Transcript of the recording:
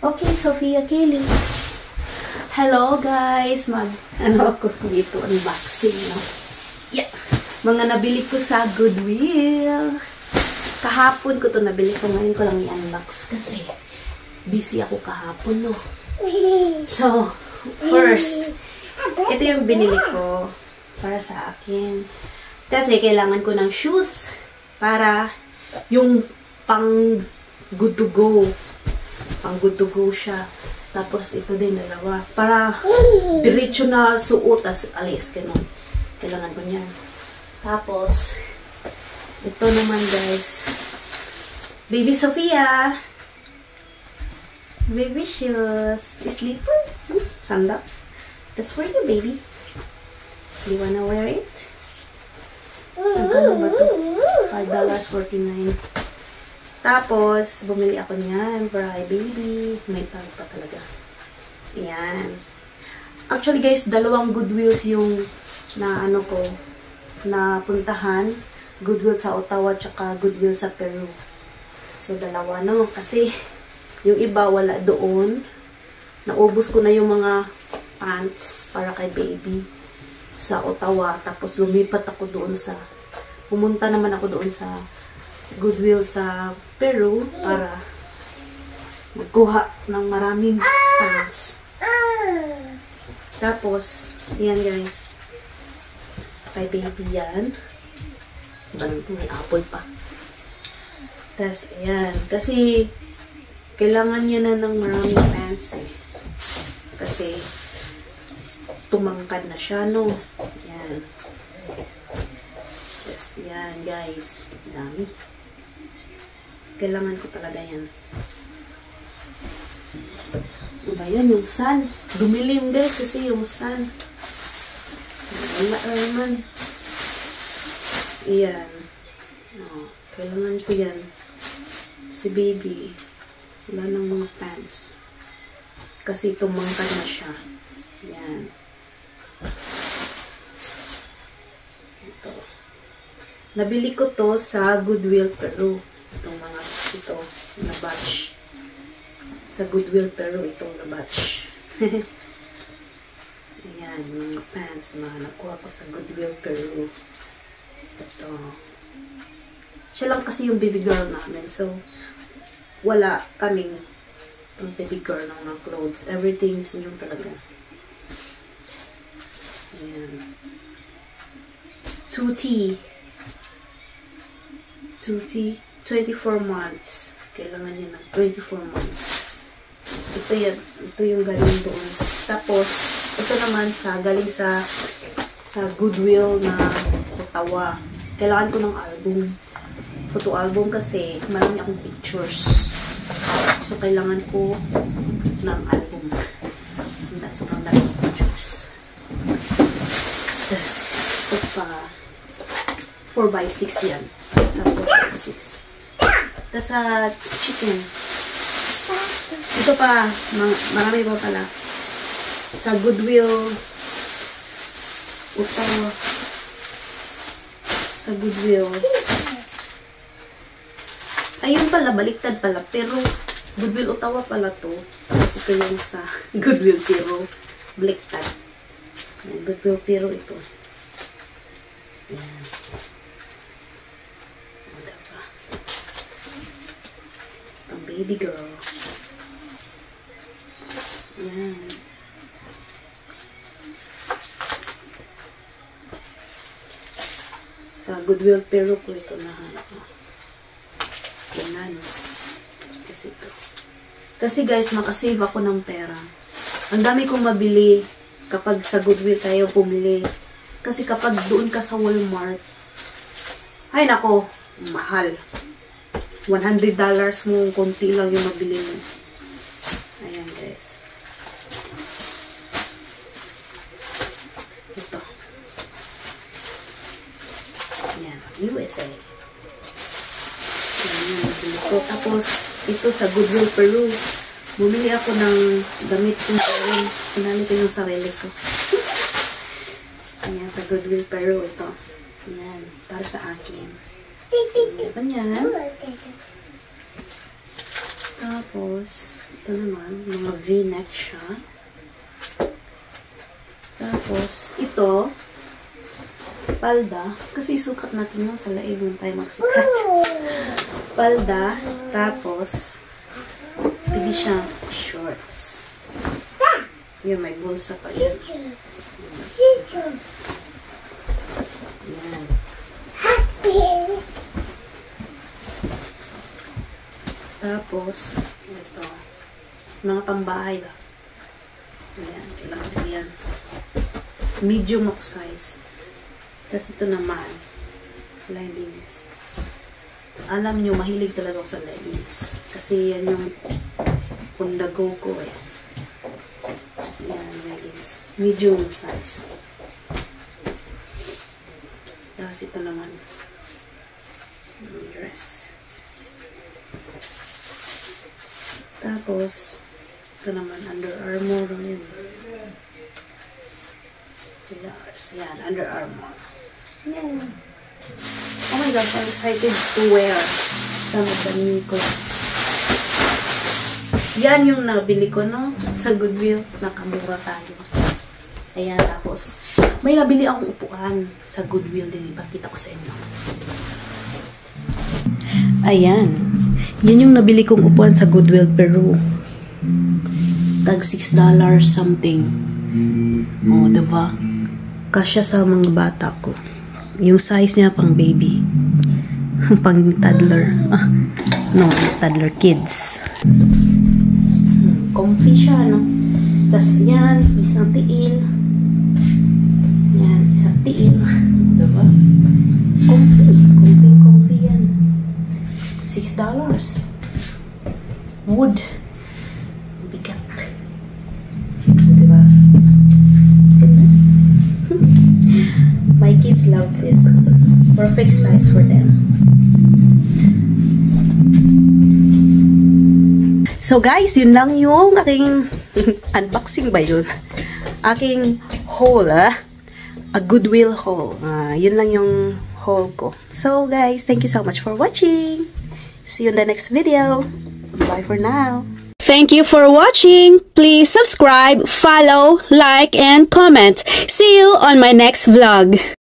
Okay, Sophia Kelly. Hello guys, ako dito unboxing, no? Yeah. Mga nabili ko sa Goodwill. Kahapon ko to nabili ko, ngayon ko lang i-unbox kasi busy ako kahapon, no? So, first, ito yung binili ko para sa akin. Kasi kailangan ko ng shoes para yung pang good to go. Pang good to go siya. Tapos ito din dalawa. Para diretso na suot as alis. Ganun. Kailangan ko niyan. Tapos, ito naman guys. Baby Sophia. Baby shoes. Slipper. Sandals. That's for you, baby. You wanna wear it? Magkano ba ito? $5.49. Tapos, bumili ako niyan for my baby. May tag pa talaga. Ayan. Actually guys, dalawang Goodwills yung na ano ko, na puntahan. Goodwill sa Ottawa, tsaka Goodwill sa Peru. So, dalawa no. Kasi, yung iba wala doon. Naubos ko na yung mga pants para kay baby sa Ottawa. Tapos, lumipat ako doon sa, pumunta naman ako doon sa Goodwill sa Peru para magkuha ng maraming pants. Tapos, yan guys. Kay baby yan. May apple pa. Tapos, ayan. Kasi, kailangan niya na ng maraming pants eh. Kasi, tumangkad na siya, no? Ayan. Tapos, ayan, guys. Dami. Kailangan ko talaga yan. Diba yan, yung sun. Dumilim, guys, kasi yung sun. Wala naman. Ayan. Oh, kailangan ko yan. Si baby, wala ng mga pants. Kasi tumangkad na siya. Ayan. Ito. Nabili ko to sa Goodwill Peru. Itong mga, ito, na batch. Sa Goodwill Peru, itong na batch. Ayan, mga pants na nakuha ko sa Goodwill Peru. Ito. Siya lang kasi yung baby girl namin. So, wala kaming baby girl ng mga clothes. Everything is new talaga. Ayan. 2T. 24 months. Kailangan niya ng 24 months. Ito yan. Ito yung galing doon. Tapos, ito naman galing sa Goodwill na Ottawa. Kailangan ko ng album. Photo album kasi marami akong pictures. So, kailangan ko ng album. Sobrang dami ng pictures. Tapos, ito pa 4x6 yan. Sa 4x6. Tapos sa chicken. Ito pa, marami pa pala. Sa Goodwill Ottawa. Sa Goodwill. Ayun pala, baliktad pala. Pero, Goodwill Ottawa pala to. Tapos ito yung sa Goodwill Peru. Baliktad. Goodwill Peru ito. Ayan. Pang baby girl. Ayan. Sa Goodwill Peru ko ito nahanap mo. Yan na, no? Kasi ito. Kasi guys, makasave ako ng pera. Ang dami kong mabili kapag sa Goodwill tayo pumili. Kasi kapag doon ka sa Walmart, ay nako, mahal. $100 mo, konti lang yung mabili mo. Ayan guys. Ito. Ayan, USA. Ayan, ito. Tapos, ito sa Goodwill Peru. Bumili ako ng damit kong sarili. Sinali ko yung sarili ko. Ayan, sa Goodwill Peru. Ito. Ayan, para sa akin. Ayan, yan. Tapos, ito ito naman, mga V-neck siya. Tapos, ito, palda. Kasi sukat natin yun sa laig nung tayo magsukat. Palda. Tapos, pwede siya shorts. Yun, may bulsa pa yan. Yan. Tapos, ito. Mga pambahay ba? Ayan, kailangan yan. Medium ako size. Tapos ito naman, leggings. Alam nyo, mahilig talaga ako sa leggings. Kasi yan yung pundago ko eh. Yan, leggings. Medium size. Tapos ito naman, dress. Tapos, ito naman, Under Armour yun. $2. Yan, Under Armour. Yeah. Oh my gosh, I'm excited to wear some of the new clothes. Yan yung nabili ko, no? Sa Goodwill. Nakamura tayo. Ayan, tapos, may nabili akong upuan sa Goodwill din. Ipakita ko sa inyo. Ayan. Yun yung nabili kong upuan sa Goodwill, Peru. Tag $6 something. O, diba? Kasya sa mga bata ko. Yung size niya pang baby. Pang toddler. No, toddler kids. Comfy siya, no? Tapos yan, isang tiil. Yan, isang tiil. Diba? Comfy. Comfy yan. $6. Wood. Bigat. Diba? Ganda. My kids love this. Perfect size for them. So guys, yun lang yung aking unboxing ba yun? Aking haul, A Goodwill haul. Yun lang yung haul ko. So guys, thank you so much for watching. See you in the next video. Bye for now. Thank you for watching. Please subscribe, follow, like, and comment. See you on my next vlog.